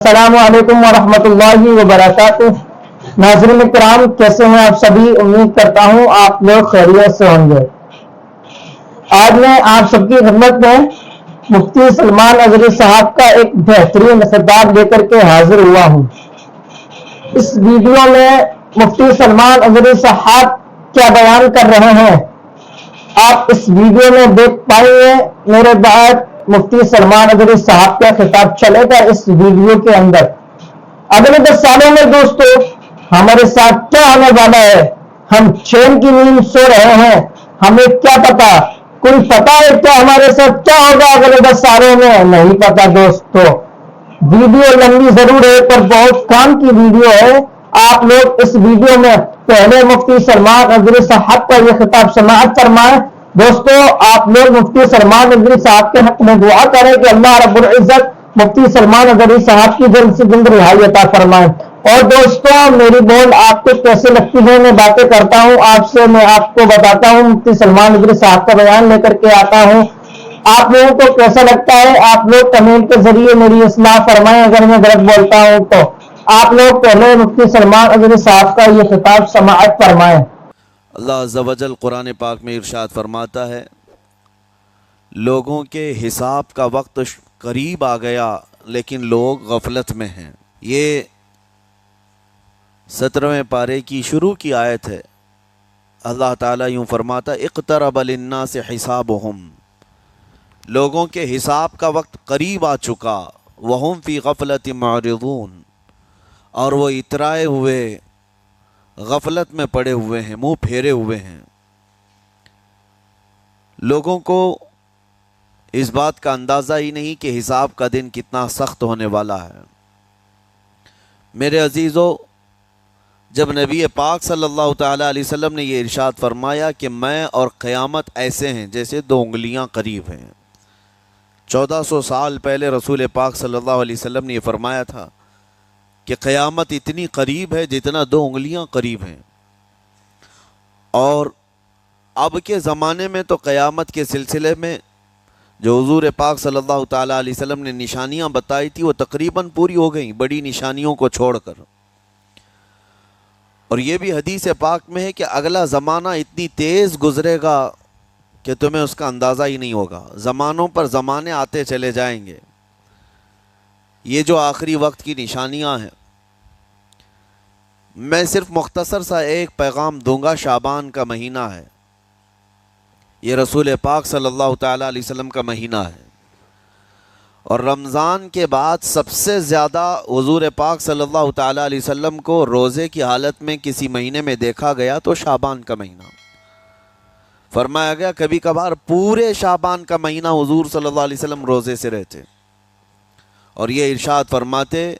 السلام علیکم ورحمۃ اللہ وبرکاتہ۔ ناظرین کرام، کیسے ہیں آپ سبھی؟ امید کرتا ہوں آپ لوگ خیریت سے ہوں گے۔ آج میں آپ سب کی خدمت میں مفتی سلمان اظہری صاحب کا ایک بہترین خطاب لے کر کے حاضر ہوا ہوں۔ اس ویڈیو میں مفتی سلمان اظہری صاحب کیا بیان کر رہے ہیں آپ اس ویڈیو میں دیکھ پائیں گے۔ میرے بعد مفتی سلمان اظہری صاحب کا خطاب چلے گا اس ویڈیو کے اندر۔ اگلے 10 سالوں میں دوستو ہمارے ساتھ کیا ہونے والا ہے؟ ہم چین کی نیند سو رہے ہیں، ہمیں کیا پتا؟ کوئی پتا ہے کیا ہمارے ساتھ کیا ہوگا اگلے 10 سالوں میں؟ نہیں پتا دوستو۔ ویڈیو لمبی ضرور ہے پر بہت کام کی ویڈیو ہے۔ آپ لوگ اس ویڈیو میں پہلے مفتی سلمان اظہری صاحب کا یہ خطاب سماعت فرمائیں۔ دوستو آپ لوگ مفتی سلمان اظہری صاحب کے حق میں دعا کریں کہ اللہ رب العزت مفتی سلمان اظہری صاحب کی جلد سے جلد رہائی عطا فرمائیں۔ اور دوستو میری بول آپ کو کیسے لگتی ہے؟ میں باتیں کرتا ہوں آپ سے، میں آپ کو بتاتا ہوں، مفتی سلمان اظہری صاحب کا بیان لے کر کے آتا ہوں۔ آپ لوگوں کو کیسا لگتا ہے؟ آپ لوگ کمنٹ کے ذریعے میری اصلاح فرمائیں اگر میں غلط بولتا ہوں تو۔ آپ لوگ پہلے مفتی سلمان اظہری صاحب کا یہ خطاب سماعت فرمائیں۔ اللہ عز و جل قرآن پاک میں ارشاد فرماتا ہے، لوگوں کے حساب کا وقت قریب آ گیا لیکن لوگ غفلت میں ہیں۔ یہ 17ویں پارے کی شروع کی آیت ہے۔ اللہ تعالیٰ یوں فرماتا ہے، اقترب للناس حسابہم، لوگوں کے حساب کا وقت قریب آ چکا، وہم فی غفلت معرضون، اور وہ اترائے ہوئے غفلت میں پڑے ہوئے ہیں، منہ پھیرے ہوئے ہیں۔ لوگوں کو اس بات کا اندازہ ہی نہیں کہ حساب کا دن کتنا سخت ہونے والا ہے۔ میرے عزیزو، جب نبی پاک صلی اللہ تعالیٰ علیہ وسلم نے یہ ارشاد فرمایا کہ میں اور قیامت ایسے ہیں جیسے 2 انگلیاں قریب ہیں، 1400 سال پہلے رسول پاک صلی اللہ علیہ وسلم نے یہ فرمایا تھا کہ قیامت اتنی قریب ہے جتنا 2 انگلیاں قریب ہیں۔ اور اب کے زمانے میں تو قیامت کے سلسلے میں جو حضور پاک صلی اللہ تعالیٰ علیہ وسلم نے نشانیاں بتائی تھی وہ تقریباً پوری ہو گئیں، بڑی نشانیوں کو چھوڑ کر۔ اور یہ بھی حدیث پاک میں ہے کہ اگلا زمانہ اتنی تیز گزرے گا کہ تمہیں اس کا اندازہ ہی نہیں ہوگا۔ زمانوں پر زمانے آتے چلے جائیں گے۔ یہ جو آخری وقت کی نشانیاں ہیں، میں صرف مختصر سا ایک پیغام دوں گا۔ شعبان کا مہینہ ہے، یہ رسول پاک صلی اللہ تعالیٰ علیہ وسلم کا مہینہ ہے، اور رمضان کے بعد سب سے زیادہ حضور پاک صلی اللہ تعالیٰ علیہ وسلم کو روزے کی حالت میں کسی مہینے میں دیکھا گیا تو شعبان کا مہینہ فرمایا گیا۔ کبھی کبھار پورے شعبان کا مہینہ حضور صلی اللہ علیہ وسلم روزے سے رہتے، اور یہ ارشاد فرماتے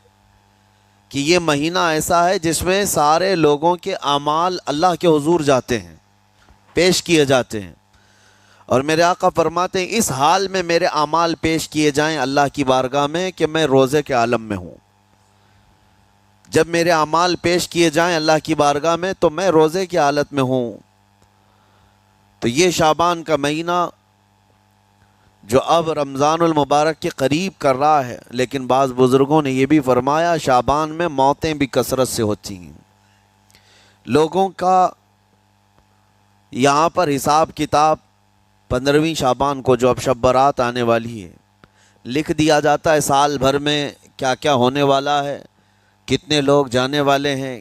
کہ یہ مہینہ ایسا ہے جس میں سارے لوگوں کے اعمال اللہ کے حضور جاتے ہیں، پیش کیے جاتے ہیں، اور میرے آقا فرماتے ہیں اس حال میں میرے اعمال پیش کیے جائیں اللہ کی بارگاہ میں کہ میں روزے کے عالم میں ہوں۔ جب میرے اعمال پیش کیے جائیں اللہ کی بارگاہ میں تو میں روزے کی حالت میں ہوں۔ تو یہ شعبان کا مہینہ جو اب رمضان المبارک کے قریب کر رہا ہے، لیکن بعض بزرگوں نے یہ بھی فرمایا شعبان میں موتیں بھی کثرت سے ہوتی ہیں۔ لوگوں کا یہاں پر حساب کتاب 15ویں شعبان کو جو اب شب برات آنے والی ہے لکھ دیا جاتا ہے، سال بھر میں کیا کیا ہونے والا ہے، کتنے لوگ جانے والے ہیں۔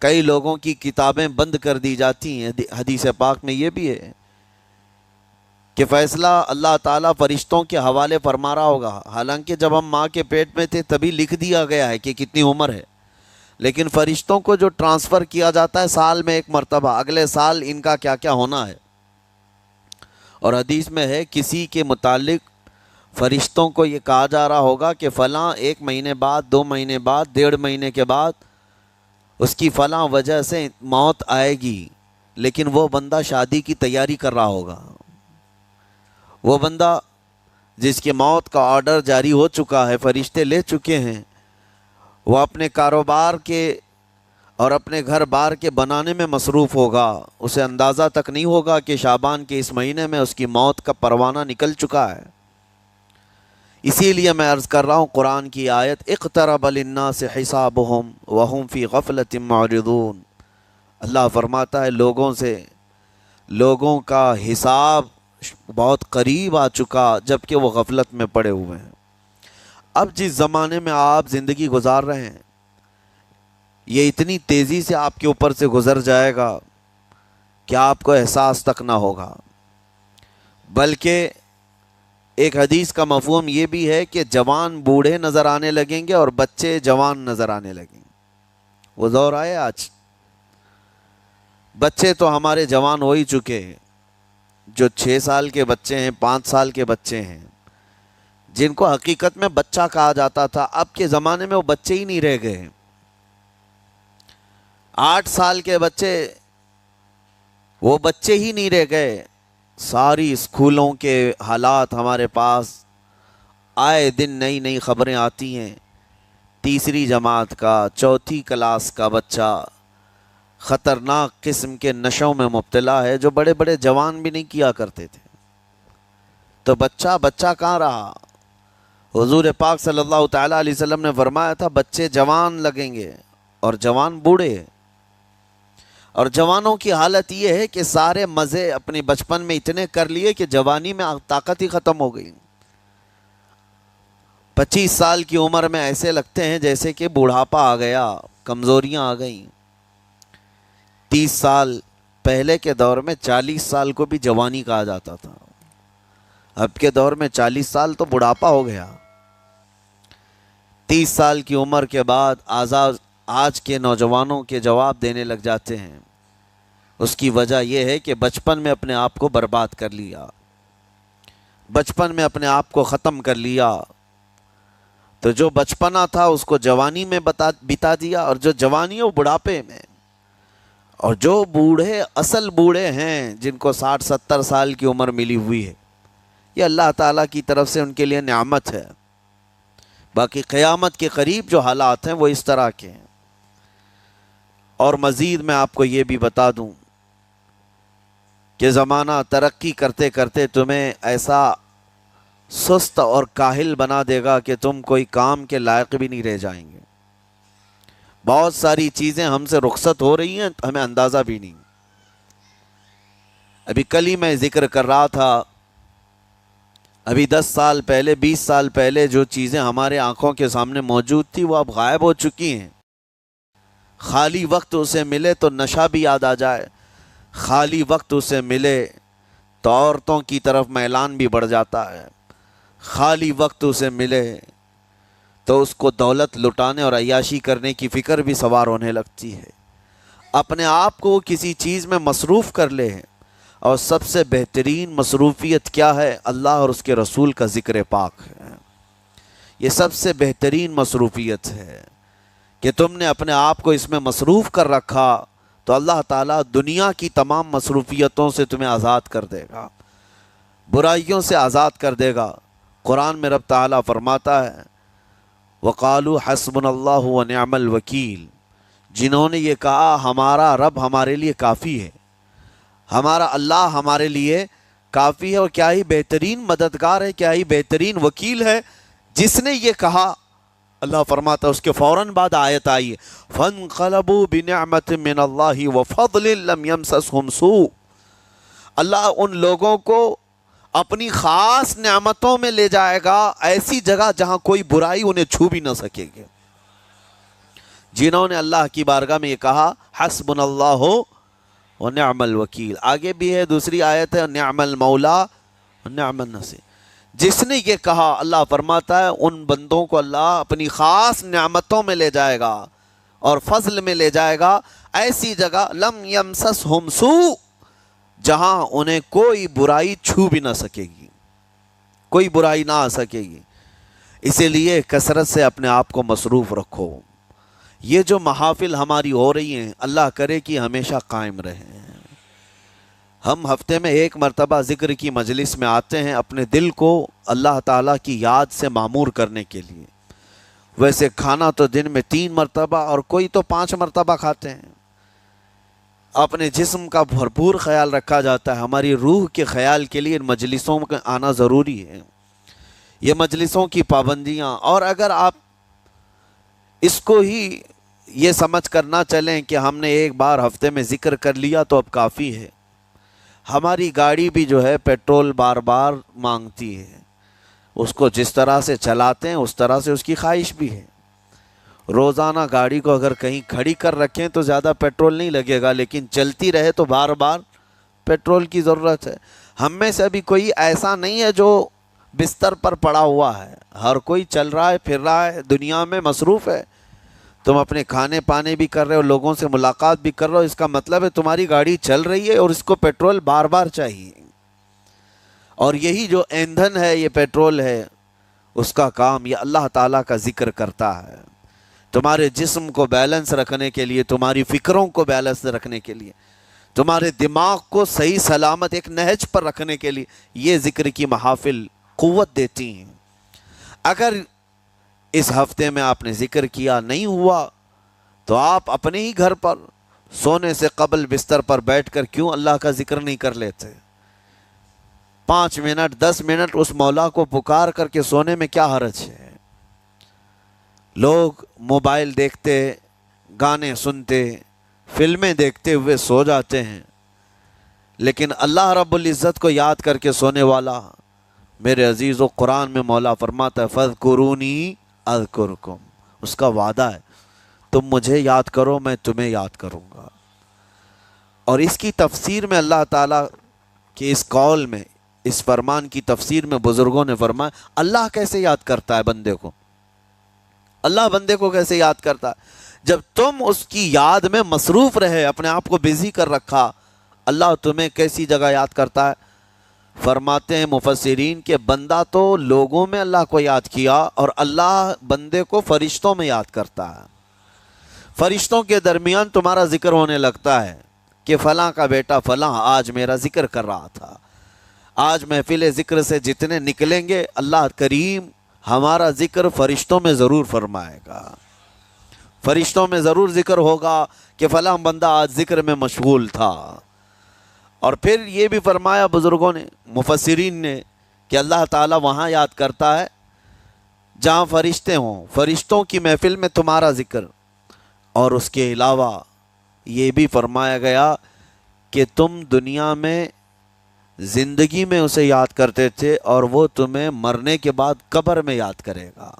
کئی لوگوں کی کتابیں بند کر دی جاتی ہیں۔ حدیث پاک میں یہ بھی ہے کہ فیصلہ اللہ تعالیٰ فرشتوں کے حوالے فرما رہا ہوگا، حالانکہ جب ہم ماں کے پیٹ میں تھے تبھی لکھ دیا گیا ہے کہ کتنی عمر ہے، لیکن فرشتوں کو جو ٹرانسفر کیا جاتا ہے سال میں ایک مرتبہ، اگلے سال ان کا کیا کیا ہونا ہے۔ اور حدیث میں ہے کسی کے متعلق فرشتوں کو یہ کہا جا رہا ہوگا کہ فلاں 1 مہینے بعد، 2 مہینے بعد، 1.5 مہینے کے بعد اس کی فلاں وجہ سے موت آئے گی، لیکن وہ بندہ شادی کی تیاری کر رہا ہوگا، وہ بندہ جس کی موت کا آرڈر جاری ہو چکا ہے، فرشتے لے چکے ہیں، وہ اپنے کاروبار کے اور اپنے گھر بار کے بنانے میں مصروف ہوگا، اسے اندازہ تک نہیں ہوگا کہ شعبان کے اس مہینے میں اس کی موت کا پروانہ نکل چکا ہے۔ اسی لیے میں عرض کر رہا ہوں قرآن کی آیت اقترب للناس حسابهم وهم فی غفلۃ معرضون، اللہ فرماتا ہے لوگوں کا حساب بہت قریب آ چکا جبکہ وہ غفلت میں پڑے ہوئے ہیں۔ اب جس زمانے میں آپ زندگی گزار رہے ہیں یہ اتنی تیزی سے آپ کے اوپر سے گزر جائے گا کہ آپ کو احساس تک نہ ہوگا، بلکہ ایک حدیث کا مفہوم یہ بھی ہے کہ جوان بوڑھے نظر آنے لگیں گے اور بچے جوان نظر آنے لگیں گے۔ وہ دور آئے آج، بچے تو ہمارے جوان ہو ہی چکے ہیں، جو 6 سال کے بچے ہیں، 5 سال کے بچے ہیں، جن کو حقیقت میں بچہ کہا جاتا تھا، اب کے زمانے میں وہ بچے ہی نہیں رہ گئے۔ 8 سال کے بچے وہ بچے ہی نہیں رہ گئے۔ ساری اسکولوں کے حالات ہمارے پاس آئے دن نئی نئی خبریں آتی ہیں۔ 3ری جماعت کا، 4تھی کلاس کا بچہ خطرناک قسم کے نشوں میں مبتلا ہے جو بڑے بڑے جوان بھی نہیں کیا کرتے تھے۔ تو بچہ کہاں رہا؟ حضور پاک صلی اللہ تعالیٰ علیہ وسلم نے فرمایا تھا بچے جوان لگیں گے اور جوان بوڑھے، اور جوانوں کی حالت یہ ہے کہ سارے مزے اپنے بچپن میں اتنے کر لیے کہ جوانی میں طاقت ہی ختم ہو گئی۔ 25 سال کی عمر میں ایسے لگتے ہیں جیسے کہ بوڑھاپا آ گیا، کمزوریاں آ گئیں۔ 30 سال پہلے کے دور میں 40 سال کو بھی جوانی کہا جاتا تھا، اب کے دور میں 40 سال تو بڑھاپا ہو گیا۔ 30 سال کی عمر کے بعد آج کے نوجوانوں کے جواب دینے لگ جاتے ہیں۔ اس کی وجہ یہ ہے کہ بچپن میں اپنے آپ کو برباد کر لیا، بچپن میں اپنے آپ کو ختم کر لیا، تو جو بچپنا تھا اس کو جوانی میں بتا دیا، اور جو جوانی ہے وہ بڑھاپے میں۔ اور جو بوڑھے اصل بوڑھے ہیں جن کو 60-70 سال کی عمر ملی ہوئی ہے، یہ اللہ تعالیٰ کی طرف سے ان کے لیے نعمت ہے۔ باقی قیامت کے قریب جو حالات ہیں وہ اس طرح کے ہیں۔ اور مزید میں آپ کو یہ بھی بتا دوں کہ زمانہ ترقی کرتے کرتے تمہیں ایسا سست اور کاہل بنا دے گا کہ تم کوئی کام کے لائق بھی نہیں رہ جائیں گے۔ بہت ساری چیزیں ہم سے رخصت ہو رہی ہیں، ہمیں اندازہ بھی نہیں۔ ابھی کل ہی میں ذکر کر رہا تھا، ابھی 10 سال پہلے، 20 سال پہلے جو چیزیں ہمارے آنکھوں کے سامنے موجود تھی وہ اب غائب ہو چکی ہیں۔ خالی وقت اسے ملے تو نشہ بھی یاد آ جائے، خالی وقت اسے ملے تو عورتوں کی طرف میلان بھی بڑھ جاتا ہے، خالی وقت اسے ملے تو اس کو دولت لٹانے اور عیاشی کرنے کی فکر بھی سوار ہونے لگتی ہے۔ اپنے آپ کو وہ کسی چیز میں مصروف کر لے، اور سب سے بہترین مصروفیت کیا ہے؟ اللہ اور اس کے رسول کا ذکر پاک ہے۔ یہ سب سے بہترین مصروفیت ہے کہ تم نے اپنے آپ کو اس میں مصروف کر رکھا تو اللہ تعالیٰ دنیا کی تمام مصروفیتوں سے تمہیں آزاد کر دے گا، برائیوں سے آزاد کر دے گا۔ قرآن میں رب تعالیٰ فرماتا ہے وَقَالُوا حَسْبُنَا اللَّهُ وَنِعْمَ الْوَكِيلُ، جنہوں نے یہ کہا ہمارا رب ہمارے لیے کافی ہے، ہمارا اللہ ہمارے لیے کافی ہے، اور کیا ہی بہترین مددگار ہے، کیا ہی بہترین وکیل ہے جس نے یہ کہا۔ اللہ فرماتا ہے اس کے فوراً بعد آیت آئی ہے فَانْقَلَبُوا بِنِعْمَةٍ مِّنَ اللَّهِ وَفَضْلٍ لَمْ يَمْسَسْهُمْ سُوءٌ، اللہ ان لوگوں کو اپنی خاص نعمتوں میں لے جائے گا، ایسی جگہ جہاں کوئی برائی انہیں چھو بھی نہ سکے گی۔ جنہوں نے اللہ کی بارگاہ میں یہ کہا حسبنا اللہ ونعم الوکیل، آگے بھی ہے دوسری آیت ہے نعم المولا ونعم النصیر، جس نے یہ کہا اللہ فرماتا ہے ان بندوں کو اللہ اپنی خاص نعمتوں میں لے جائے گا اور فضل میں لے جائے گا، ایسی جگہ لم یمسسہم سوء، جہاں انہیں کوئی برائی چھو بھی نہ سکے گی، کوئی برائی نہ آ سکے گی۔ اسی لیے کثرت سے اپنے آپ کو مصروف رکھو۔ یہ جو محافل ہماری ہو رہی ہیں اللہ کرے کہ ہمیشہ قائم رہیں۔ ہم ہفتے میں 1 مرتبہ ذکر کی مجلس میں آتے ہیں اپنے دل کو اللہ تعالیٰ کی یاد سے معمور کرنے کے لیے۔ ویسے کھانا تو دن میں 3 مرتبہ اور کوئی تو 5 مرتبہ کھاتے ہیں۔ اپنے جسم کا بھرپور خیال رکھا جاتا ہے، ہماری روح کے خیال کے لیے ان مجلسوں میں آنا ضروری ہے۔ یہ مجلسوں کی پابندیاں، اور اگر آپ اس کو ہی یہ سمجھ کر نہ چلیں کہ ہم نے ایک بار ہفتے میں ذکر کر لیا تو اب کافی ہے. ہماری گاڑی بھی جو ہے پیٹرول بار بار مانگتی ہے. اس کو جس طرح سے چلاتے ہیں اس طرح سے اس کی خواہش بھی ہے. روزانہ گاڑی کو اگر کہیں کھڑی کر رکھیں تو زیادہ پیٹرول نہیں لگے گا، لیکن چلتی رہے تو بار بار پیٹرول کی ضرورت ہے. ہم میں سے ابھی کوئی ایسا نہیں ہے جو بستر پر پڑا ہوا ہے. ہر کوئی چل رہا ہے، پھر رہا ہے، دنیا میں مصروف ہے. تم اپنے کھانے پانے بھی کر رہے ہو، لوگوں سے ملاقات بھی کر رہے ہو، اس کا مطلب ہے تمہاری گاڑی چل رہی ہے اور اس کو پیٹرول بار بار چاہیے. اور یہی جو ایندھن ہے، یہ پیٹرول ہے، اس کا کام یہ اللہ تعالیٰ کا ذکر کرتا ہے. تمہارے جسم کو بیلنس رکھنے کے لیے، تمہاری فکروں کو بیلنس رکھنے کے لیے، تمہارے دماغ کو صحیح سلامت ایک نہج پر رکھنے کے لیے یہ ذکر کی محافل قوت دیتی ہیں. اگر اس ہفتے میں آپ نے ذکر کیا نہیں ہوا تو آپ اپنے ہی گھر پر سونے سے قبل بستر پر بیٹھ کر کیوں اللہ کا ذکر نہیں کر لیتے؟ 5 منٹ 10 منٹ اس مولا کو پکار کر کے سونے میں کیا حرج ہے؟ لوگ موبائل دیکھتے، گانے سنتے، فلمیں دیکھتے ہوئے سو جاتے ہیں، لیکن اللہ رب العزت کو یاد کر کے سونے والا، میرے عزیزو، قرآن میں مولا فرماتا ہے فَاذْكُرُونِي اذکرکم. اس کا وعدہ ہے تم مجھے یاد کرو میں تمہیں یاد کروں گا. اور اس کی تفسیر میں اللہ تعالیٰ کے اس قول میں، اس فرمان کی تفسیر میں بزرگوں نے فرمایا اللہ کیسے یاد کرتا ہے بندے کو؟ اللہ بندے کو کیسے یاد کرتا ہے؟ جب تم اس کی یاد میں مصروف رہے، اپنے آپ کو بزی کر رکھا، اللہ تمہیں کیسی جگہ یاد کرتا ہے؟ فرماتے ہیں مفسرین کہ بندہ تو لوگوں میں اللہ کو یاد کیا، اور اللہ بندے کو فرشتوں میں یاد کرتا ہے. فرشتوں کے درمیان تمہارا ذکر ہونے لگتا ہے کہ فلاں کا بیٹا فلاں آج میرا ذکر کر رہا تھا. آج محفل ذکر سے جتنے نکلیں گے اللہ کریم ہمارا ذکر فرشتوں میں ضرور فرمائے گا. فرشتوں میں ضرور ذکر ہوگا کہ فلاں بندہ آج ذکر میں مشغول تھا. اور پھر یہ بھی فرمایا بزرگوں نے، مفسرین نے، کہ اللہ تعالیٰ وہاں یاد کرتا ہے جہاں فرشتے ہوں، فرشتوں کی محفل میں تمہارا ذکر. اور اس کے علاوہ یہ بھی فرمایا گیا کہ تم دنیا میں زندگی میں اسے یاد کرتے تھے اور وہ تمہیں مرنے کے بعد قبر میں یاد کرے گا.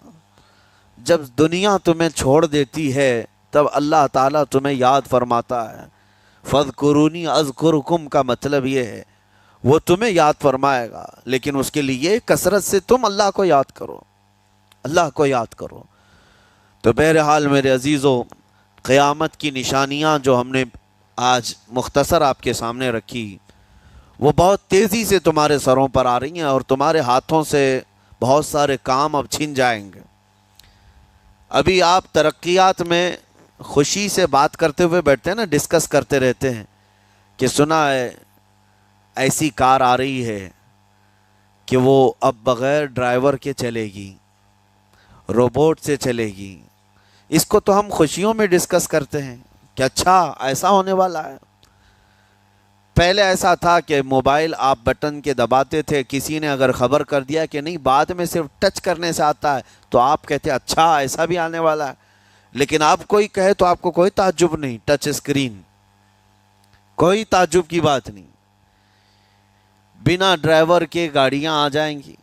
جب دنیا تمہیں چھوڑ دیتی ہے تب اللہ تعالیٰ تمہیں یاد فرماتا ہے. فَاذْكُرُونِي أَذْكُرْكُمْ کا مطلب یہ ہے وہ تمہیں یاد فرمائے گا، لیکن اس کے لیے کثرت سے تم اللہ کو یاد کرو، اللہ کو یاد کرو. تو بہرحال میرے عزیزو، قیامت کی نشانیاں جو ہم نے آج مختصر آپ کے سامنے رکھی، وہ بہت تیزی سے تمہارے سروں پر آ رہی ہیں اور تمہارے ہاتھوں سے بہت سارے کام اب چھن جائیں گے. ابھی آپ ترقیات میں خوشی سے بات کرتے ہوئے بیٹھتے ہیں نا، ڈسکس کرتے رہتے ہیں کہ سنا ہے ایسی کار آ رہی ہے کہ وہ اب بغیر ڈرائیور کے چلے گی، روبوٹ سے چلے گی. اس کو تو ہم خوشیوں میں ڈسکس کرتے ہیں کہ اچھا ایسا ہونے والا ہے. پہلے ایسا تھا کہ موبائل آپ بٹن کے دباتے تھے، کسی نے اگر خبر کر دیا کہ نہیں بعد میں صرف ٹچ کرنے سے آتا ہے تو آپ کہتے اچھا ایسا بھی آنے والا ہے. لیکن آپ کوئی کہے تو آپ کو کوئی تعجب نہیں، ٹچ اسکرین، کوئی تعجب کی بات نہیں. بنا ڈرائیور کے گاڑیاں آ جائیں گی.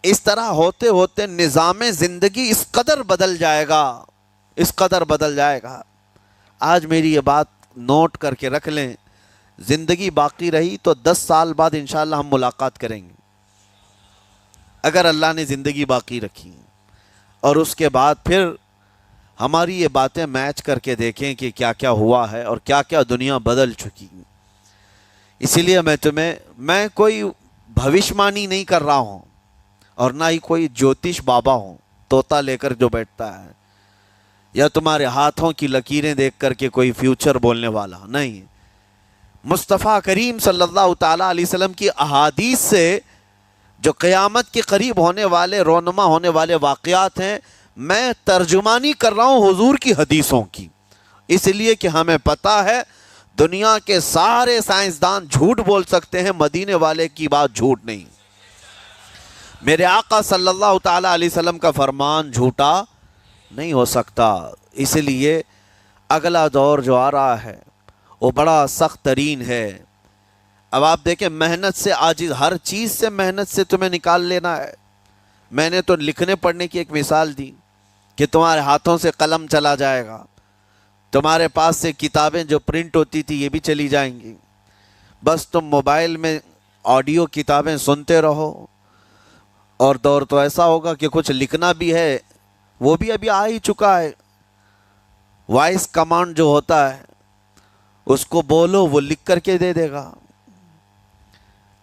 اس طرح ہوتے ہوتے نظام زندگی اس قدر بدل جائے گا، اس قدر بدل جائے گا. آج میری یہ بات نوٹ کر کے رکھ لیں، زندگی باقی رہی تو 10 سال بعد انشاءاللہ ہم ملاقات کریں گے اگر اللہ نے زندگی باقی رکھی. اور اس کے بعد پھر ہماری یہ باتیں میچ کر کے دیکھیں کہ کیا کیا ہوا ہے اور کیا کیا دنیا بدل چکی. اسی لیے میں کوئی بھوشمانی نہیں کر رہا ہوں اور نہ ہی کوئی جوتش بابا ہوں طوطا لے کر جو بیٹھتا ہے، یا تمہارے ہاتھوں کی لکیریں دیکھ کر کے کوئی فیوچر بولنے والا نہیں. مصطفیٰ کریم صلی اللہ تعالیٰ علیہ وسلم کی احادیث سے جو قیامت کے قریب ہونے والے رونما ہونے والے واقعات ہیں، میں ترجمانی کر رہا ہوں حضور کی حدیثوں کی، اس لیے کہ ہمیں پتہ ہے دنیا کے سارے سائنسدان جھوٹ بول سکتے ہیں، مدینے والے کی بات جھوٹ نہیں. میرے آقا صلی اللہ تعالیٰ علیہ وسلم کا فرمان جھوٹا نہیں ہو سکتا. اس لیے اگلا دور جو آ رہا ہے وہ بڑا سخت ترین ہے. اب آپ دیکھیں محنت سے عاجز، ہر چیز سے محنت سے تمہیں نکال لینا ہے. میں نے تو لکھنے پڑھنے کی ایک مثال دی کہ تمہارے ہاتھوں سے قلم چلا جائے گا، تمہارے پاس سے کتابیں جو پرنٹ ہوتی تھی یہ بھی چلی جائیں گی. بس تم موبائل میں آڈیو کتابیں سنتے رہو. اور دور تو ایسا ہوگا کہ کچھ لکھنا بھی ہے وہ بھی ابھی آ ہی چکا ہے. وائس کمانڈ جو ہوتا ہے اس کو بولو وہ لکھ کر کے دے دے گا.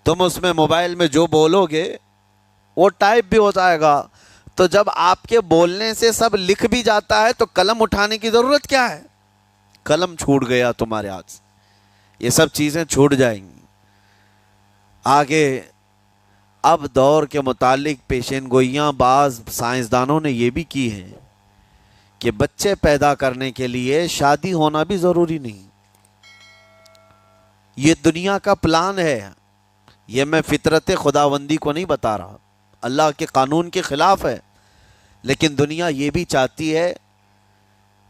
تم اس میں موبائل میں جو بولو گے وہ ٹائپ بھی ہو جائے گا. تو جب آپ کے بولنے سے سب لکھ بھی جاتا ہے تو قلم اٹھانے کی ضرورت کیا ہے؟ قلم چھوٹ گیا تمہارے ہاتھ سے، یہ سب چیزیں چھوٹ جائیں گی. آگے اب دور کے متعلق پیشین گوئیاں بعض سائنسدانوں نے یہ بھی کی ہیں کہ بچے پیدا کرنے کے لیے شادی ہونا بھی ضروری نہیں. یہ دنیا کا پلان ہے، یہ میں فطرت خداوندی کو نہیں بتا رہا، اللہ کے قانون کے خلاف ہے. لیکن دنیا یہ بھی چاہتی ہے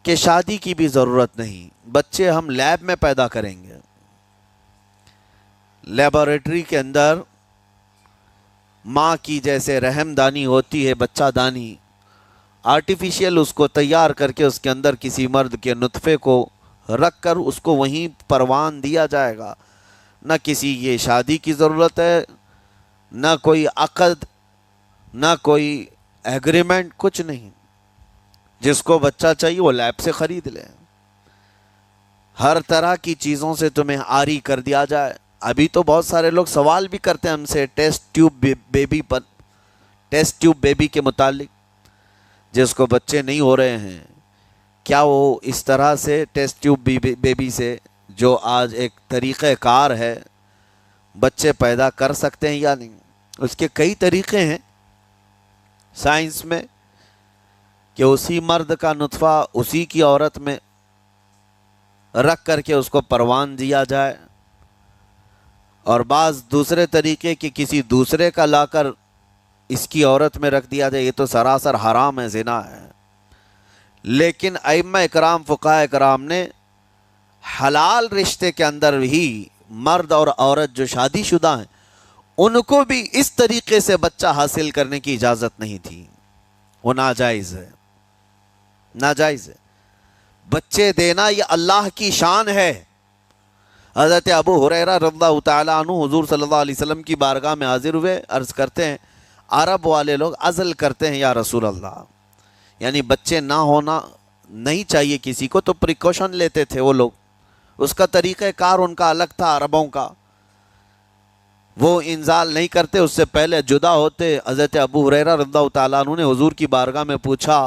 کہ شادی کی بھی ضرورت نہیں، بچے ہم لیب میں پیدا کریں گے. لیبارٹری کے اندر ماں کی جیسے رحم دانی ہوتی ہے، بچہ دانی، آرٹیفیشیل اس کو تیار کر کے اس کے اندر کسی مرد کے نطفے کو رکھ کر اس کو وہیں پروان دیا جائے گا. نہ کسی یہ شادی کی ضرورت ہے، نہ کوئی عقد، نہ کوئی ایگریمنٹ، کچھ نہیں. جس کو بچہ چاہیے وہ لیب سے خرید لے. ہر طرح کی چیزوں سے تمہیں عاری کر دیا جائے. ابھی تو بہت سارے لوگ سوال بھی کرتے ہیں ہم سے ٹیسٹ ٹیوب بیبی کے متعلق. جس کو بچے نہیں ہو رہے ہیں کیا وہ اس طرح سے ٹیسٹ ٹیوب بیبی سے، جو آج ایک طریقہ کار ہے، بچے پیدا کر سکتے ہیں یا نہیں؟ اس کے کئی طریقے ہیں سائنس میں کہ اسی مرد کا نطفہ اسی کی عورت میں رکھ کر کے اس کو پروان دیا جائے، اور بعض دوسرے طریقے کہ کسی دوسرے کا لا کر اس کی عورت میں رکھ دیا جائے. یہ تو سراسر حرام ہے، زنا ہے. لیکن ائمہ اکرام، فقہاء اکرام نے حلال رشتے کے اندر ہی مرد اور عورت جو شادی شدہ ہیں ان کو بھی اس طریقے سے بچہ حاصل کرنے کی اجازت نہیں تھی. وہ ناجائز ہے، ناجائز ہے. بچے دینا یہ اللہ کی شان ہے. حضرت ابو ہریرہ رضی اللہ تعالیٰ عنہ حضور صلی اللہ علیہ وسلم کی بارگاہ میں حاضر ہوئے، عرض کرتے ہیں عرب والے لوگ عزل کرتے ہیں یا رسول اللہ، یعنی بچے نہ ہونا نہیں چاہیے کسی کو، تو پریکاشن لیتے تھے وہ لوگ. اس کا طریقہ کار ان کا الگ تھا عربوں کا. وہ انزال نہیں کرتے، اس سے پہلے جدا ہوتے. حضرت ابو ہریرہ رضی اللہ تعالیٰ عنہ نے حضور کی بارگاہ میں پوچھا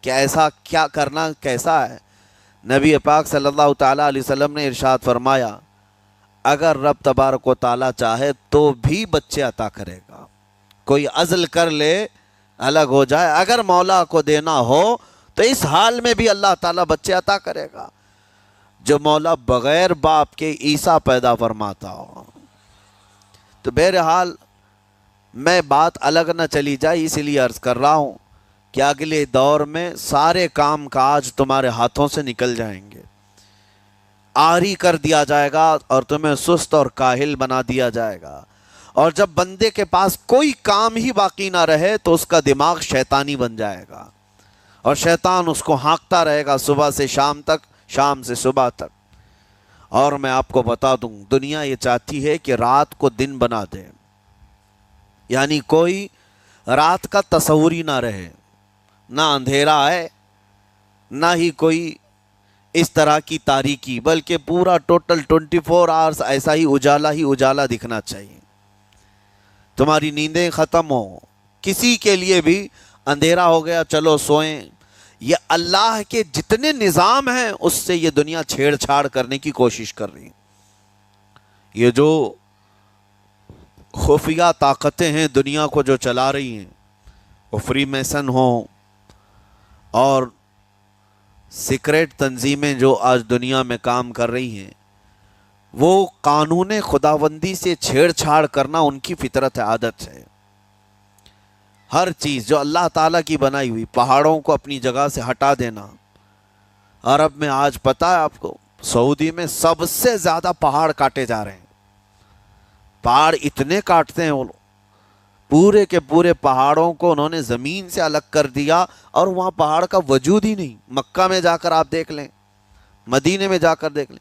کہ ایسا کیا کرنا کیسا ہے؟ نبی پاک صلی اللہ تعالیٰ علیہ وسلم نے ارشاد فرمایا اگر رب تبارک و تعالیٰ چاہے تو بھی بچے عطا کرے گا. کوئی عزل کر لے الگ ہو جائے، اگر مولا کو دینا ہو تو اس حال میں بھی اللہ تعالیٰ بچے عطا کرے گا. جو مولا بغیر باپ کے عیسیٰ پیدا فرماتا ہو. تو بہرحال میں بات الگ نہ چلی جائے اس لیے عرض کر رہا ہوں کہ اگلے دور میں سارے کام کاج تمہارے ہاتھوں سے نکل جائیں گے، عاری کر دیا جائے گا اور تمہیں سست اور کاہل بنا دیا جائے گا. اور جب بندے کے پاس کوئی کام ہی باقی نہ رہے تو اس کا دماغ شیطانی بن جائے گا، اور شیطان اس کو ہانکتا رہے گا صبح سے شام تک، شام سے صبح تک. اور میں آپ کو بتا دوں دنیا یہ چاہتی ہے کہ رات کو دن بنا دے، یعنی کوئی رات کا تصور ہی نہ رہے، نہ اندھیرا ہے نہ ہی کوئی اس طرح کی تاریکی، بلکہ پورا ٹوٹل 24 آورز ایسا ہی اجالا دکھنا چاہیے. تمہاری نیندیں ختم ہوں، کسی کے لیے بھی اندھیرا ہو گیا چلو سوئیں. یہ اللہ کے جتنے نظام ہیں اس سے یہ دنیا چھیڑ چھاڑ کرنے کی کوشش کر رہی. یہ جو خفیہ طاقتیں ہیں دنیا کو جو چلا رہی ہیں، وہ فری میسن ہوں اور سیکریٹ تنظیمیں جو آج دنیا میں کام کر رہی ہیں، وہ قانون خداوندی سے چھیڑ چھاڑ کرنا ان کی فطرت عادت ہے. ہر چیز جو اللہ تعالیٰ کی بنائی ہوئی، پہاڑوں کو اپنی جگہ سے ہٹا دینا۔ عرب میں آج پتہ ہے آپ کو، سعودی میں سب سے زیادہ پہاڑ کاٹے جا رہے ہیں۔ پہاڑ اتنے کاٹتے ہیں وہ لوگ، پورے کے پورے پہاڑوں کو انہوں نے زمین سے الگ کر دیا، اور وہاں پہاڑ کا وجود ہی نہیں۔ مکہ میں جا کر آپ دیکھ لیں، مدینے میں جا کر دیکھ لیں،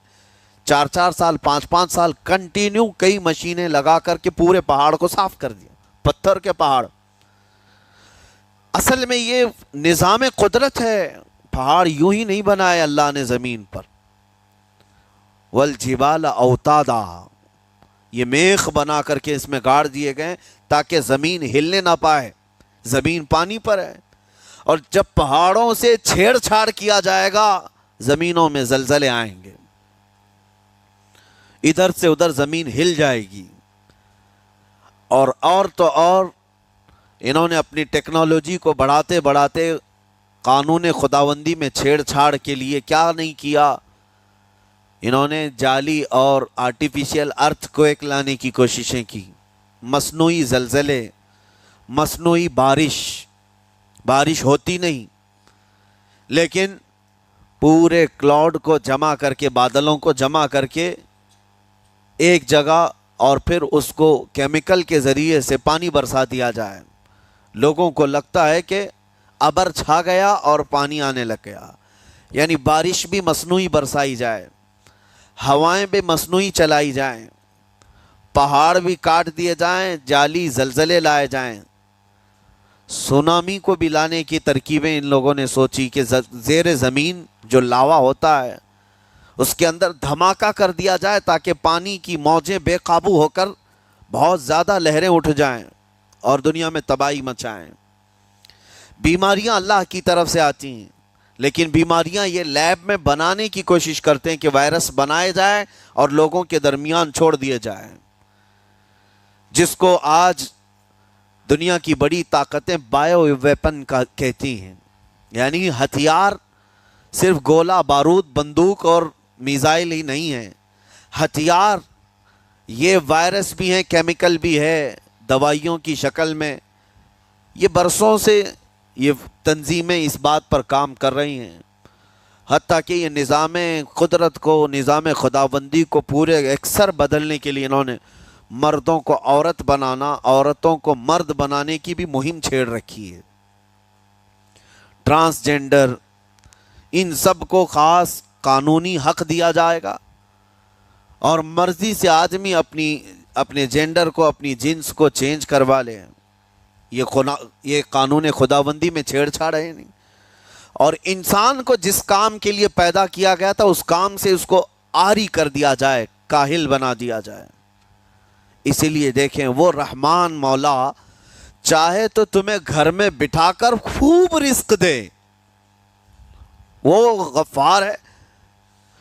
4 سال 5 سال کنٹینیو کئی مشینیں لگا کر کے پورے پہاڑ کو صاف کر دیا، پتھر کے پہاڑ۔ اصل میں یہ نظام قدرت ہے، پہاڑ یوں ہی نہیں بنائے اللہ نے زمین پر۔ والجبال اوتادا، یہ میخ بنا کر کے اس میں گاڑ دیے گئے تاکہ زمین ہلنے نہ پائے، زمین پانی پر ہے۔ اور جب پہاڑوں سے چھیڑ چھاڑ کیا جائے گا، زمینوں میں زلزلے آئیں گے، ادھر سے ادھر زمین ہل جائے گی۔ اور تو اور انہوں نے اپنی ٹیکنالوجی کو بڑھاتے بڑھاتے قانون خداوندی میں چھیڑ چھاڑ کے لیے کیا نہیں کیا، انہوں نے جعلی اور آرٹیفیشل ارتھ کویک لانے کی کوششیں کی، مصنوعی زلزلے، مصنوعی بارش ہوتی نہیں، لیکن پورے کلاؤڈ کو جمع کر کے، بادلوں کو جمع کر کے ایک جگہ، اور پھر اس کو کیمیکل کے ذریعے سے پانی برسا دیا جائے۔ لوگوں کو لگتا ہے کہ ابر چھا گیا اور پانی آنے لگ گیا، یعنی بارش بھی مصنوعی برسائی جائے، ہوائیں بھی مصنوعی چلائی جائیں، پہاڑ بھی کاٹ دیے جائیں، جعلی زلزلے لائے جائیں۔ سونامی کو بھی لانے کی ترکیبیں ان لوگوں نے سوچی کہ زیر زمین جو لاوا ہوتا ہے اس کے اندر دھماکہ کر دیا جائے تاکہ پانی کی موجیں بے قابو ہو کر بہت زیادہ لہریں اٹھ جائیں اور دنیا میں تباہی مچائیں۔ بیماریاں اللہ کی طرف سے آتی ہیں، لیکن بیماریاں یہ لیب میں بنانے کی کوشش کرتے ہیں کہ وائرس بنائے جائیں اور لوگوں کے درمیان چھوڑ دیے جائیں، جس کو آج دنیا کی بڑی طاقتیں بایو ویپن کا کہتی ہیں، یعنی ہتھیار صرف گولہ بارود بندوق اور میزائل ہی نہیں ہے، ہتھیار یہ وائرس بھی ہیں، کیمیکل بھی ہے، دوائیوں کی شکل میں۔ یہ برسوں سے یہ تنظیمیں اس بات پر کام کر رہی ہیں، حتیٰ کہ یہ نظام قدرت کو، نظام خداوندی کو پورے اکثر بدلنے کے لیے انہوں نے مردوں کو عورت بنانا، عورتوں کو مرد بنانے کی بھی مہم چھیڑ رکھی ہے۔ ٹرانسجینڈر، ان سب کو خاص قانونی حق دیا جائے گا، اور مرضی سے آدمی اپنے جینڈر کو، اپنی جنس کو چینج کروا لے۔ یہ قانون خداوندی میں چھیڑ چھاڑ ہے نہیں، اور انسان کو جس کام کے لیے پیدا کیا گیا تھا اس کام سے اس کو عاری کر دیا جائے، کاہل بنا دیا جائے۔ اسی لیے دیکھیں، وہ رحمان مولا چاہے تو تمہیں گھر میں بٹھا کر خوب رزق دے، وہ غفار ہے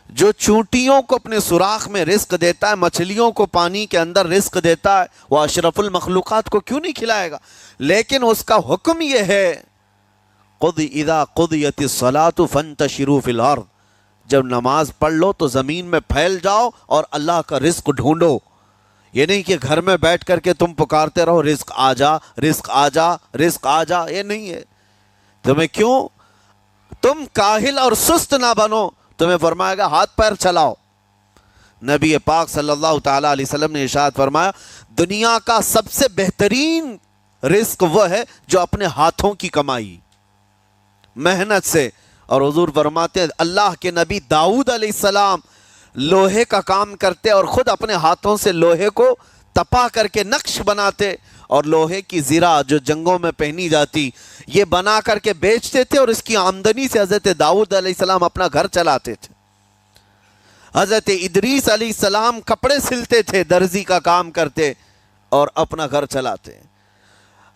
جو چونٹیوں کو اپنے سوراخ میں رزق دیتا ہے، مچھلیوں کو پانی کے اندر رزق دیتا ہے، وہ اشرف المخلوقات کو کیوں نہیں کھلائے گا؟ لیکن اس کا حکم یہ ہے، اذا قضیت الصلاۃ فانتشروا فی الارض، جب نماز پڑھ لو تو زمین میں پھیل جاؤ اور اللہ کا رزق ڈھونڈو۔ یہ نہیں کہ گھر میں بیٹھ کر کے تم پکارتے رہو رزق آ جا، رزق آ جا، رزق آ جا، یہ نہیں ہے۔ تمہیں کیوں؟ تم کاہل اور سست نہ بنو، تمہیں فرمائے گا ہاتھ پیر چلاؤ۔ نبی پاک صلی اللہ تعالیٰ علیہ وسلم نے ارشاد فرمایا، دنیا کا سب سے بہترین رزق وہ ہے جو اپنے ہاتھوں کی کمائی، محنت سے۔ اور حضور فرماتے ہیں اللہ کے نبی داؤد علیہ السلام لوہے کا کام کرتے اور خود اپنے ہاتھوں سے لوہے کو تپا کر کے نقش بناتے، اور لوہے کی زرہ جو جنگوں میں پہنی جاتی یہ بنا کر کے بیچتے تھے، اور اس کی آمدنی سے حضرت داؤد علیہ السلام اپنا گھر چلاتے تھے۔ حضرت ادریس علیہ السلام کپڑے سلتے تھے، درزی کا کام کرتے اور اپنا گھر چلاتے۔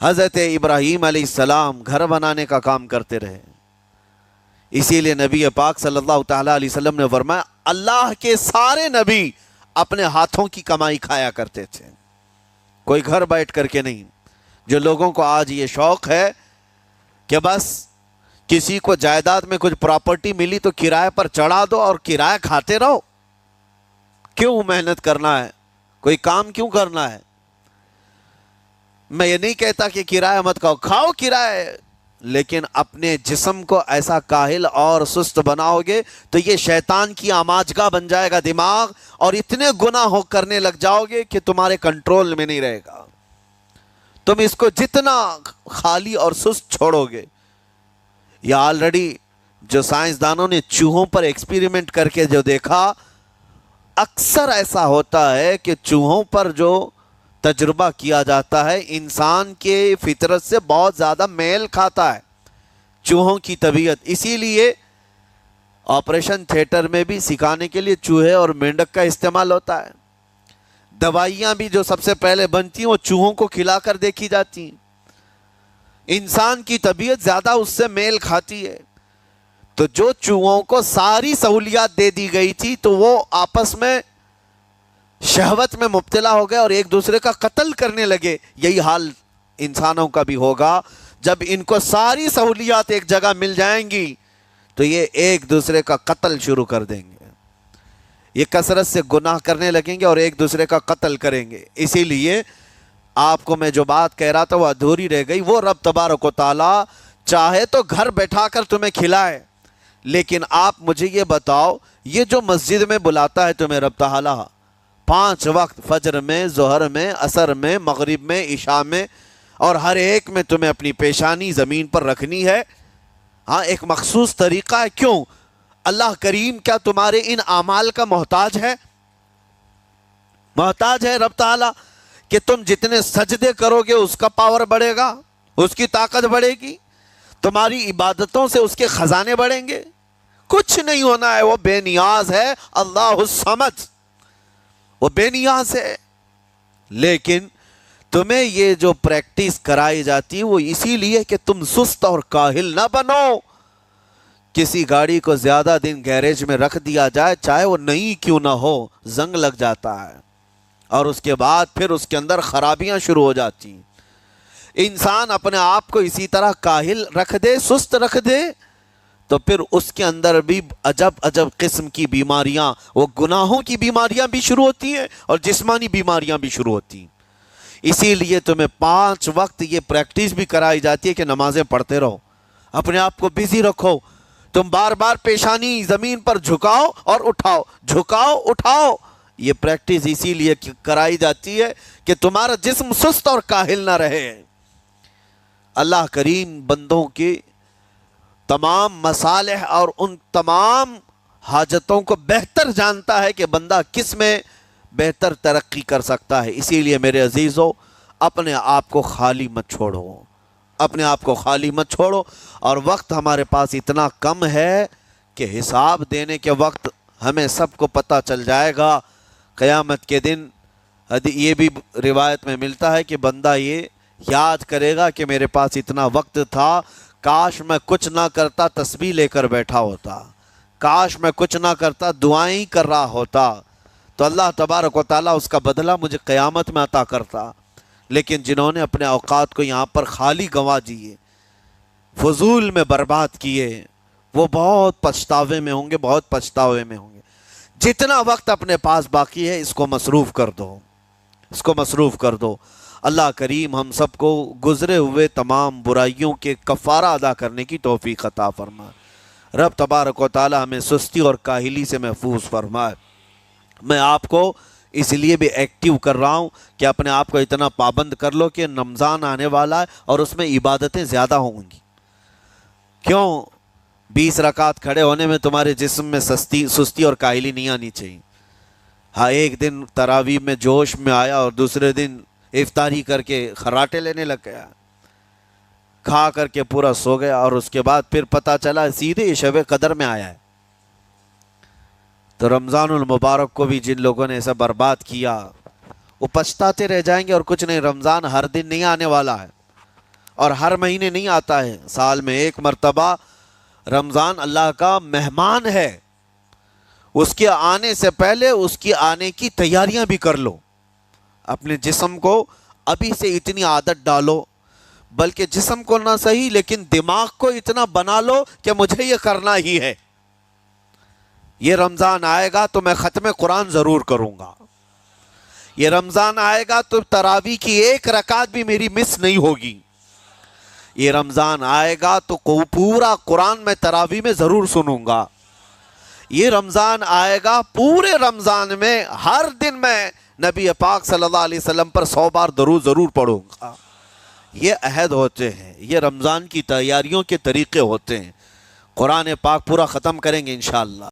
حضرت ابراہیم علیہ السلام گھر بنانے کا کام کرتے رہے۔ اسی لیے نبی پاک صلی اللہ تعالیٰ علیہ وسلم نے فرمایا اللہ کے سارے نبی اپنے ہاتھوں کی کمائی کھایا کرتے تھے، کوئی گھر بیٹھ کر کے نہیں۔ جو لوگوں کو آج یہ شوق ہے کہ بس کسی کو جائیداد میں کچھ پراپرٹی ملی تو کرائے پر چڑھا دو اور کرایہ کھاتے رہو، کیوں محنت کرنا ہے؟ کوئی کام کیوں کرنا ہے؟ میں یہ نہیں کہتا کہ کرایہ مت کھاؤ، کھاؤ کرایہ، لیکن اپنے جسم کو ایسا کاہل اور سست بناؤ گے تو یہ شیطان کی آماجگاہ بن جائے گا دماغ، اور اتنے گناہ کرنے لگ جاؤ گے کہ تمہارے کنٹرول میں نہیں رہے گا۔ تم اس کو جتنا خالی اور سست چھوڑو گے، یا آلریڈی جو سائنسدانوں نے چوہوں پر ایکسپیریمنٹ کر کے جو دیکھا، اکثر ایسا ہوتا ہے کہ چوہوں پر جو تجربہ کیا جاتا ہے انسان کے فطرت سے بہت زیادہ میل کھاتا ہے چوہوں کی طبیعت۔ اسی لیے آپریشن تھیٹر میں بھی سکھانے کے لیے چوہے اور مینڈک کا استعمال ہوتا ہے۔ دوائیاں بھی جو سب سے پہلے بنتی ہیں وہ چوہوں کو کھلا کر دیکھی جاتی ہیں۔ انسان کی طبیعت زیادہ اس سے میل کھاتی ہے، تو جو چوہوں کو ساری سہولیات دے دی گئی تھی تو وہ آپس میں شہوت میں مبتلا ہو گئے اور ایک دوسرے کا قتل کرنے لگے۔ یہی حال انسانوں کا بھی ہوگا، جب ان کو ساری سہولیات ایک جگہ مل جائیں گی تو یہ ایک دوسرے کا قتل شروع کر دیں گے، یہ کثرت سے گناہ کرنے لگیں گے اور ایک دوسرے کا قتل کریں گے۔ اسی لیے آپ کو میں جو بات کہہ رہا تھا وہ ادھوری رہ گئی۔ وہ رب تبارک و تعالی چاہے تو گھر بیٹھا کر تمہیں کھلائے، لیکن آپ مجھے یہ بتاؤ، یہ جو مسجد میں بلاتا ہے تمہیں رب تعالی 5 وقت، فجر میں، ظہر میں، عصر میں، مغرب میں، عشاء میں، اور ہر ایک میں تمہیں اپنی پیشانی زمین پر رکھنی ہے، ہاں ایک مخصوص طریقہ ہے۔ کیوں؟ اللہ کریم کیا تمہارے ان اعمال کا محتاج ہے؟ محتاج ہے رب تعالیٰ کہ تم جتنے سجدے کرو گے اس کا پاور بڑھے گا، اس کی طاقت بڑھے گی، تمہاری عبادتوں سے اس کے خزانے بڑھیں گے؟ کچھ نہیں ہونا ہے، وہ بے نیاز ہے، اللہ الصمد، وہ بے نیاز ہے۔ لیکن تمہیں یہ جو پریکٹس کرائی جاتی ہے وہ اسی لیے کہ تم سست اور کاہل نہ بنو۔ کسی گاڑی کو زیادہ دن گیریج میں رکھ دیا جائے، چاہے وہ نئی کیوں نہ ہو، زنگ لگ جاتا ہے اور اس کے بعد پھر اس کے اندر خرابیاں شروع ہو جاتی ہیں۔ انسان اپنے آپ کو اسی طرح کاہل رکھ دے، سست رکھ دے، تو پھر اس کے اندر بھی عجب عجب قسم کی بیماریاں، وہ گناہوں کی بیماریاں بھی شروع ہوتی ہیں اور جسمانی بیماریاں بھی شروع ہوتی ہیں۔ اسی لیے تمہیں 5 وقت یہ پریکٹس بھی کرائی جاتی ہے کہ نمازیں پڑھتے رہو، اپنے آپ کو بزی رکھو، تم بار بار پیشانی زمین پر جھکاؤ اور اٹھاؤ، جھکاؤ اٹھاؤ۔ یہ پریکٹس اسی لیے کرائی جاتی ہے کہ تمہارا جسم سست اور کاہل نہ رہے۔ اللہ کریم بندوں کی تمام مصالح اور ان تمام حاجتوں کو بہتر جانتا ہے کہ بندہ کس میں بہتر ترقی کر سکتا ہے۔ اسی لیے میرے عزیزو، اپنے آپ کو خالی مت چھوڑو، اپنے آپ کو خالی مت چھوڑو۔ اور وقت ہمارے پاس اتنا کم ہے کہ حساب دینے کے وقت ہمیں سب کو پتہ چل جائے گا قیامت کے دن۔ یہ بھی روایت میں ملتا ہے کہ بندہ یہ یاد کرے گا کہ میرے پاس اتنا وقت تھا، کاش میں کچھ نہ کرتا، تسبیح لے کر بیٹھا ہوتا، کاش میں کچھ نہ کرتا، دعائیں کر رہا ہوتا، تو اللہ تبارک و تعالیٰ اس کا بدلہ مجھے قیامت میں عطا کرتا۔ لیکن جنہوں نے اپنے اوقات کو یہاں پر خالی گنوا دیے، فضول میں برباد کیے، وہ بہت پچھتاوے میں ہوں گے، بہت پچھتاوے میں ہوں گے۔ جتنا وقت اپنے پاس باقی ہے اس کو مصروف کر دو، اس کو مصروف کر دو۔ اللہ کریم ہم سب کو گزرے ہوئے تمام برائیوں کے کفارہ ادا کرنے کی توفیق عطا فرمائے۔ رب تبارک و تعالی ہمیں سستی اور کاہلی سے محفوظ فرمائے۔ میں آپ کو اس لیے بھی ایکٹیو کر رہا ہوں کہ اپنے آپ کو اتنا پابند کر لو کہ رمضان آنے والا ہے اور اس میں عبادتیں زیادہ ہوں گی۔ کیوں؟ 20 رکعت کھڑے ہونے میں تمہارے جسم میں سستی اور کاہلی نہیں آنی چاہیے۔ ہاں ایک دن تراویح میں جوش میں آیا اور دوسرے دن افطاری کر کے خراٹے لینے لگ گیا، کھا کر کے پورا سو گیا، اور اس کے بعد پھر پتہ چلا سیدھے شب قدر میں آیا ہے۔ تو رمضان المبارک کو بھی جن لوگوں نے ایسا برباد کیا وہ پچھتاتے رہ جائیں گے۔ اور کچھ نہیں، رمضان ہر دن نہیں آنے والا ہے اور ہر مہینے نہیں آتا ہے، سال میں ایک مرتبہ رمضان اللہ کا مہمان ہے۔ اس کے آنے سے پہلے اس کی آنے کی تیاریاں بھی کر لو، اپنے جسم کو ابھی سے اتنی عادت ڈالو، بلکہ جسم کو نہ صحیح لیکن دماغ کو اتنا بنا لو کہ مجھے یہ کرنا ہی ہے، یہ رمضان آئے گا تو میں ختم قرآن ضرور کروں گا، یہ رمضان آئے گا تو تراویح کی ایک رکعت بھی میری مس نہیں ہوگی. یہ رمضان آئے گا تو پورا قرآن میں تراویح میں ضرور سنوں گا. یہ رمضان آئے گا پورے رمضان میں ہر دن میں نبی پاک صلی اللہ علیہ وسلم پر 100 بار درود ضرور پڑھوں گا. یہ عہد ہوتے ہیں، یہ رمضان کی تیاریوں کے طریقے ہوتے ہیں. قرآن پاک پورا ختم کریں گے انشاءاللہ.